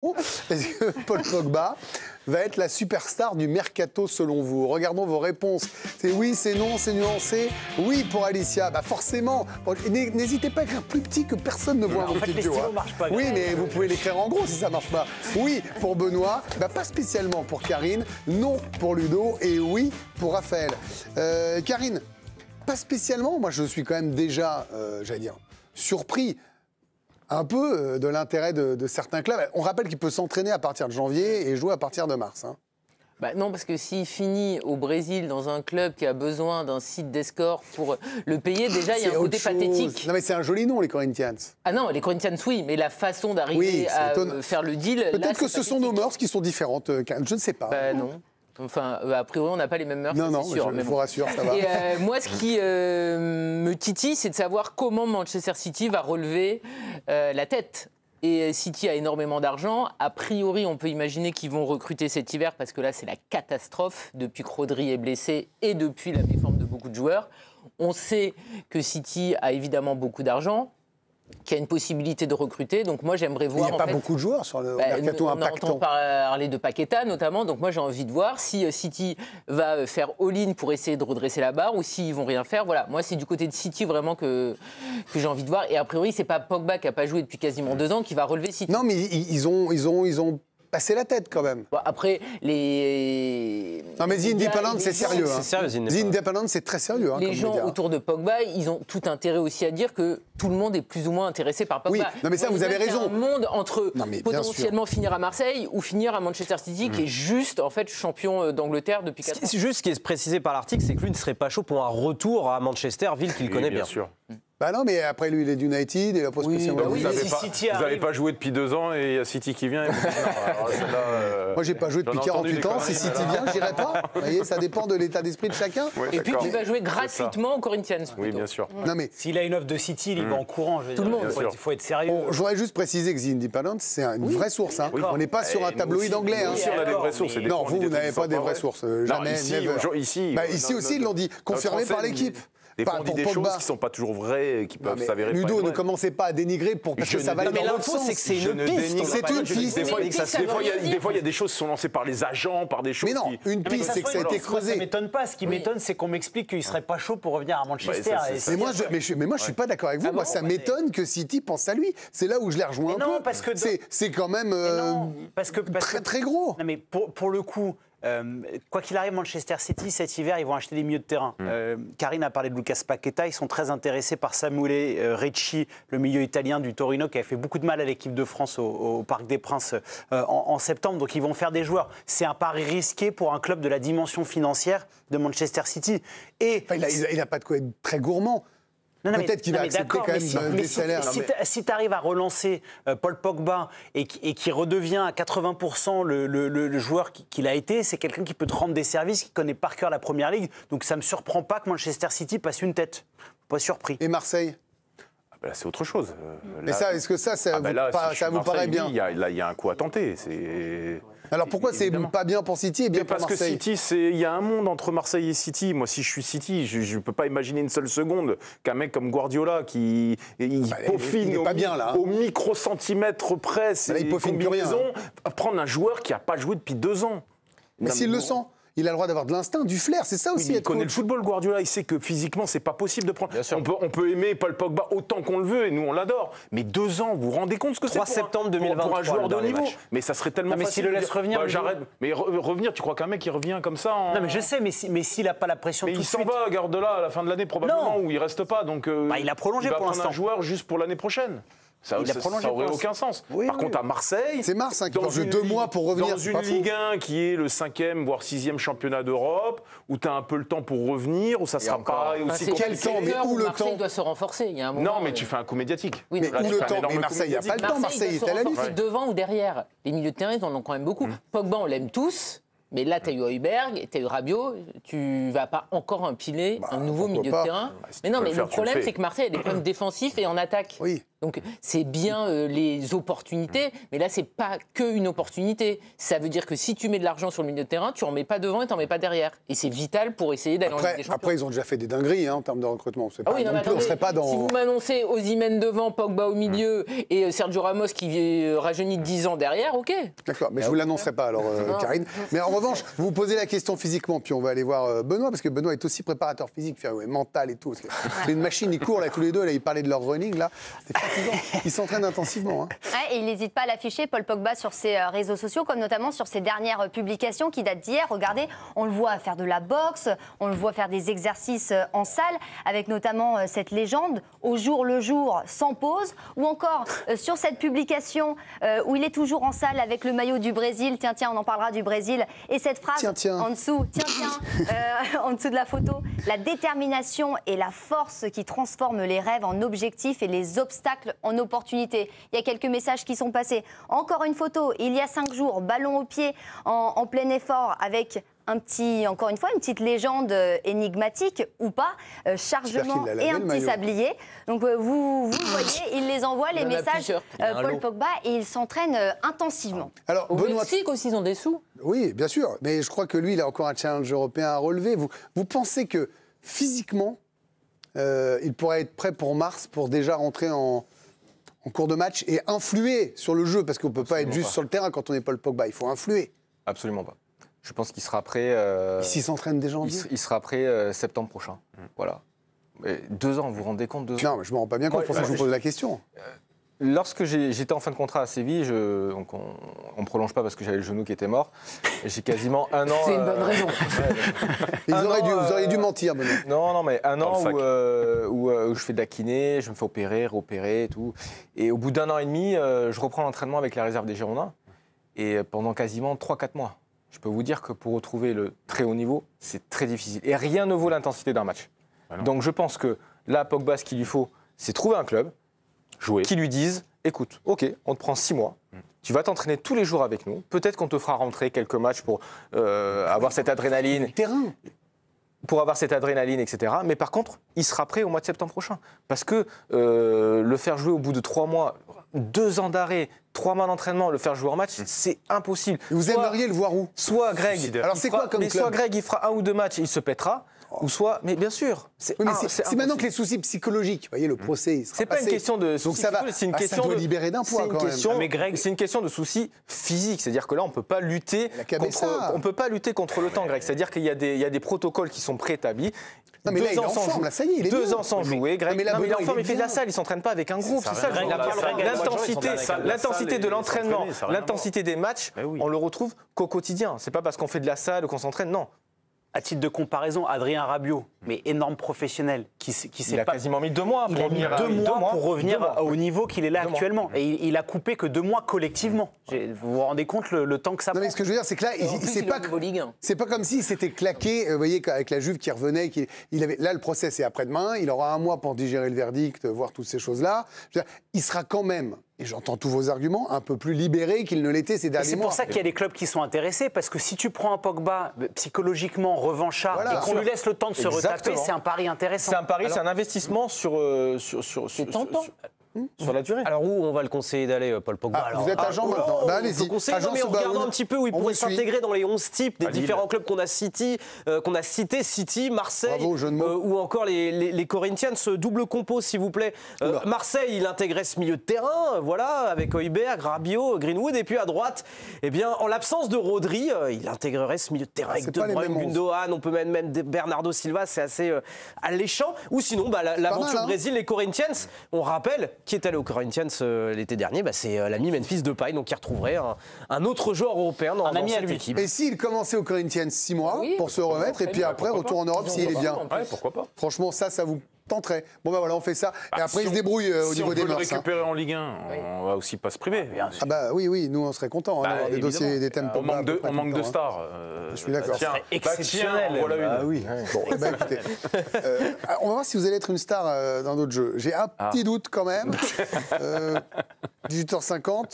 Est-ce que Paul Pogba va être la superstar du mercato selon vous? Regardons vos réponses. C'est oui, c'est non, c'est nuancé. Oui pour Alicia, bah forcément. N'hésitez pas à écrire plus petit que personne ne voit vos petites vidéos. Oui, mais vous pouvez l'écrire en gros si ça marche pas. Oui pour Benoît, bah pas spécialement pour Karine, non pour Ludo et oui pour Raphaël. Karine, pas spécialement. Moi, je suis quand même déjà, j'allais dire, surpris un peu de l'intérêt de certains clubs. On rappelle qu'il peut s'entraîner à partir de janvier et jouer à partir de mars. Hein. Bah non, parce que s'il finit au Brésil dans un club qui a besoin d'un site d'escorte pour le payer, déjà il y a un côté pathétique. Non mais c'est un joli nom, les Corinthians. Ah non, les Corinthians oui, mais la façon d'arriver à faire le deal... Peut-être que ce sont nos mœurs qui sont différentes, je ne sais pas. Bah non. Enfin, a priori, on n'a pas les mêmes mœurs, non, c'est sûr. Je vous rassure, ça va. Et moi, ce qui me titille, c'est de savoir comment Manchester City va relever la tête. Et City a énormément d'argent. A priori, on peut imaginer qu'ils vont recruter cet hiver, parce que là, c'est la catastrophe depuis que Rodri est blessé et depuis la méforme de beaucoup de joueurs. On sait que City a évidemment beaucoup d'argent, qu'il y a une possibilité de recruter. Donc moi, j'aimerais voir... Il n'y a pas beaucoup de joueurs sur le mercato impactant. On entend parler de Paqueta, notamment. Donc moi, j'ai envie de voir si City va faire all-in pour essayer de redresser la barre ou s'ils vont rien faire. Voilà, moi, c'est du côté de City vraiment que j'ai envie de voir. Et a priori, c'est pas Pogba qui n'a pas joué depuis quasiment 2 ans qui va relever City. Non, mais ils ont passé la tête quand même. Bon, après, les... Non mais The Independent, c'est sérieux. C'est sérieux, The Independent, c'est très sérieux. Les gens autour de Pogba, ils ont tout intérêt aussi à dire que tout le monde est plus ou moins intéressé par Pogba. Oui, non mais ça, vous avez raison. Il y a un monde entre potentiellement finir à Marseille ou finir à Manchester City qui est juste, en fait, champion d'Angleterre depuis 4 ans. Juste ce qui est précisé par l'article, c'est que lui ne serait pas chaud pour un retour à Manchester, ville qu'il connaît bien. Sûr. Bah non, mais après lui, il est d'United, il a pas spécialement... Vous n'avez pas joué depuis 2 ans et il y a City qui vient. Moi, j'ai pas joué depuis 48 ans. Si City vient, j'irai pas. Vous voyez, ça dépend de l'état d'esprit de chacun. Ouais, et puis, tu vas jouer gratuitement au Corinthians. Oui, bien sûr. Non, mais s'il a une offre de City, il va en courant. Tout le monde. Il faut être sérieux. Bon, je voudrais juste préciser que The Independent, c'est une vraie source. Hein. On n'est pas sur un tabloïd anglais. Nous aussi, on a des vraies sources. Non, vous n'avez pas des vraies sources. Jamais. Ici aussi, ils l'ont dit. Confirmé par l'équipe. Des fois, on dit des choses qui ne sont pas, toujours vraies et qui peuvent s'avérer. Ludo, ne commencez pas à dénigrer parce que ça va aller dans l'autre sens. C'est que c'est une piste. C'est une piste. Des fois, il y a des choses qui sont lancées par les agents, par des choses. Mais non, une piste, c'est que ça a été creusé. Ça m'étonne pas. Ce qui m'étonne, c'est qu'on m'explique qu'il serait pas chaud pour revenir à Manchester. Mais moi, je suis pas d'accord avec vous. Moi, ça m'étonne que City pense à lui. C'est là où je les rejoins un peu. C'est quand même très très gros. Non, mais pour le coup. Quoi qu'il arrive, Manchester City, cet hiver, ils vont acheter des milieux de terrain. Karine a parlé de Lucas Paqueta. Ils sont très intéressés par Samuele Ricci, le milieu italien du Torino, qui avait fait beaucoup de mal à l'équipe de France au Parc des Princes en septembre. Donc, ils vont faire des joueurs. C'est un pari risqué pour un club de la dimension financière de Manchester City. Et il n'a pas de quoi être très gourmand. Peut-être qu'il va accepter quand même des salaires. Si tu arrives à relancer Paul Pogba et qui redevient à 80% le joueur qu'il a été, c'est quelqu'un qui peut te rendre des services, qui connaît par cœur la Première Ligue. Donc ça ne me surprend pas que Manchester City passe une tête. Pas surpris. Et Marseille ? Là, c'est autre chose. Mais ça, est-ce que ça vous paraît bien ? Là, il y a un coup à tenter. Alors pourquoi c'est pas bien pour City et bien pour Marseille ? Parce que City, il y a un monde entre Marseille et City. Moi, si je suis City, je ne peux pas imaginer une seule seconde qu'un mec comme Guardiola qui peaufine au micro-centimètre près ses combinaisons, prendre un joueur qui n'a pas joué depuis 2 ans. Mais s'il le sent. Il a le droit d'avoir de l'instinct, du flair, c'est ça aussi. Il connaît le football, Guardiola, il sait que physiquement, c'est pas possible de prendre. On peut aimer Paul Pogba autant qu'on le veut, et nous on l'adore. Mais 2 ans, vous vous rendez compte ce que c'est 3 septembre 2023 pour un joueur de haut niveau. Mais ça serait tellement facile. Mais s'il le laisse revenir, j'arrête. Mais revenir, tu crois qu'un mec qui revient comme ça Non, mais je sais, mais s'il n'a pas la pression tout de suite. Mais il s'en va, Guardiola, à la fin de l'année probablement, ou il reste pas. Donc il a prolongé pour l'instant. Il va prendre un joueur juste pour l'année prochaine. Ça aurait aucun sens. Par contre, à Marseille... C'est Mars qui pense 2 mois pour revenir. Dans une Ligue 1 qui est le 5e, voire 6e championnat d'Europe, où tu as un peu le temps pour revenir, où ça sera pas aussi compliqué. Quel temps, mais où le temps ? Marseille doit se renforcer. Il y a un moment, non, mais tu fais un coup médiatique. Oui, mais où le temps ? Mais Marseille, il n'y a pas le temps. Marseille est à la lutte. Devant ou derrière. Les milieux de terrain, ils en ont quand même beaucoup. Pogba, on l'aime tous. Mais là, tu as eu Højbjerg, tu as eu Rabiot, tu vas pas encore empiler un nouveau milieu de terrain. Mais non, mais le problème, c'est que Marseille a des problèmes défensifs et en attaque. Oui. Donc c'est bien les opportunités, mais là c'est pas qu'une opportunité. Ça veut dire que si tu mets de l'argent sur le milieu de terrain, tu en mets pas devant et tu en mets pas derrière. Et c'est vital pour essayer d'aller en Ligue des Champions. Après, ils ont déjà fait des dingueries en termes de recrutement. Ah oui, non, mais attendez, on serait pas dans... Si vous m'annoncez Osimhen devant, Pogba au milieu et Sergio Ramos qui rajeunit de 10 ans derrière, ok. D'accord, mais je vous l'annoncerai pas alors, Karine. Mais en revanche, vous vous posez la question physiquement, puis on va aller voir Benoît, parce que Benoît est aussi préparateur physique, mental et tout. C'est une machine, ils courent là tous les deux, là, ils parlaient de leur running, là. C'est fatigant. Ils s'entraînent intensivement. Hein. Ouais, et il n'hésite pas à l'afficher, Paul Pogba, sur ses réseaux sociaux, comme notamment sur ses dernières publications qui datent d'hier. Regardez, on le voit faire de la boxe, on le voit faire des exercices en salle, avec notamment cette légende, au jour le jour, sans pause, ou encore sur cette publication où il est toujours en salle avec le maillot du Brésil. Tiens, on en parlera du Brésil. Et cette phrase en dessous, en dessous de la photo, la détermination et la force qui transforment les rêves en objectifs et les obstacles en opportunités. Il y a quelques messages qui sont passés. Encore une photo, il y a 5 jours, ballon au pied en plein effort avec encore une fois, une petite légende énigmatique ou pas, chargement et un petit sablier. Donc vous voyez, il les envoie, les messages, Paul Pogba, et il s'entraîne intensivement. Alors, au Mexique aussi, ils ont des sous. Oui, bien sûr, mais je crois que lui, il a encore un challenge européen à relever. Vous pensez que physiquement, il pourrait être prêt pour mars, pour déjà rentrer en cours de match et influer sur le jeu, parce qu'on ne peut pas être juste sur le terrain quand on est Paul Pogba, il faut influer. Absolument pas. Je pense qu'il sera prêt... S'il s'entraîne déjà en janvier. Il sera prêt septembre prochain. Voilà. Et 2 ans, vous vous rendez compte 2 ans? Non, mais je ne me rends pas bien compte, pour ça que je vous pose la question. Lorsque j'étais en fin de contrat à Séville, donc on ne prolonge pas parce que j'avais le genou qui était mort. J'ai quasiment 1 an... C'est une bonne raison. Vous auriez dû mentir, Benoît. Non, mais 1 an où je fais de la kiné, je me fais opérer, réopérer et tout. Et au bout d'1 an et demi, je reprends l'entraînement avec la réserve des Girondins. Et pendant quasiment 3-4 mois. Je peux vous dire que pour retrouver le très haut niveau, c'est très difficile. Et rien ne vaut l'intensité d'un match. Donc je pense que là, Pogba, ce qu'il lui faut, c'est trouver un club qui lui dise, écoute, ok, on te prend 6 mois, tu vas t'entraîner tous les jours avec nous, peut-être qu'on te fera rentrer quelques matchs pour avoir cette adrénaline. Pour avoir cette adrénaline, etc. Mais par contre, il sera prêt au mois de septembre prochain. Parce que le faire jouer au bout de 3 mois, 2 ans d'arrêt, 3 mois d'entraînement, le faire jouer en match, c'est impossible. Vous aimeriez le voir où? Soit Greg, alors c'est quoi comme club? Soit Greg, il fera 1 ou 2 matchs et il se pètera. Ou soit, mais bien sûr, c'est maintenant que les soucis psychologiques, vous voyez, le procès, il sera c'est pas une question de soucis, c'est une question de libérer d'un poids quand même. Mais Greg, c'est une question de soucis physiques, c'est-à-dire que là, on peut pas lutter contre le temps, Greg. C'est-à-dire qu'il y a des protocoles qui sont préétablis. Non, mais là, il est en forme, là, ça y est, il est 2 ans sans jouer, Greg. Mais là, il est en forme, il fait de la salle, il s'entraîne pas avec un groupe. C'est ça, l'intensité de l'entraînement, l'intensité des matchs, on le retrouve qu'au quotidien. C'est pas parce qu'on fait de la salle ou qu'on s'entraîne, non. À titre de comparaison, Adrien Rabiot, mais énorme professionnel, il a quasiment mis 2 mois pour revenir, pour revenir au niveau qu'il est là actuellement. Et il a coupé que 2 mois collectivement. Vous vous rendez compte le temps que ça prend? Mais ce que je veux dire, c'est que là, c'est pas comme s'il s'était claqué, vous voyez, avec la Juve qui revenait. Là, le procès, c'est après-demain. Il aura 1 mois pour digérer le verdict, voir toutes ces choses-là. Il sera quand même, et j'entends tous vos arguments, un peu plus libéré qu'il ne l'était ces derniers mois. C'est pour ça qu'il y a des clubs qui sont intéressés, parce que si tu prends un Pogba psychologiquement revanchard et qu'on lui laisse le temps de se retaper, c'est un pari intéressant. C'est un pari, c'est un investissement sur la durée. Alors où on va le conseiller d'aller, Paul Pogba? Vous êtes agent maintenant. Allez-y. Mais en regardant un petit peu où il pourrait s'intégrer dans les 11 types des différents clubs qu'on a cités, City, Marseille, ou encore les Corinthians. Double compo, s'il vous plaît. Marseille, il intégrait ce milieu de terrain, voilà, avec Højbjerg, Rabiot, Greenwood, et puis à droite, eh bien, en l'absence de Rodri, il intégrerait ce milieu de terrain avec De Bruyne, Gundogan, on peut même Bernardo Silva, c'est assez alléchant. Ou sinon, l'aventure Brésil, les Corinthians, on rappelle, qui est allé aux Corinthians l'été dernier, c'est l'ami Memphis Depay, donc qui retrouverait un autre joueur européen dans l'équipe. Et s'il commençait aux Corinthians 6 mois pour se remettre, et puis après, retour en Europe s'il est bien. Pourquoi pas. Franchement, ça vous tenterait. Bon, voilà, on fait ça. Et après, il se débrouille au niveau des mœurs. Si on peut le récupérer en Ligue 1, on va aussi pas se priver. Ah bah oui, nous, on serait contents d'avoir des dossiers, des thèmes pour on manque de stars. Je suis d'accord. C'est exceptionnel. Voilà une. Ah oui. Bon, écoutez. On va voir si vous allez être une star dans d'autres jeux. J'ai un petit doute quand même. 18h50.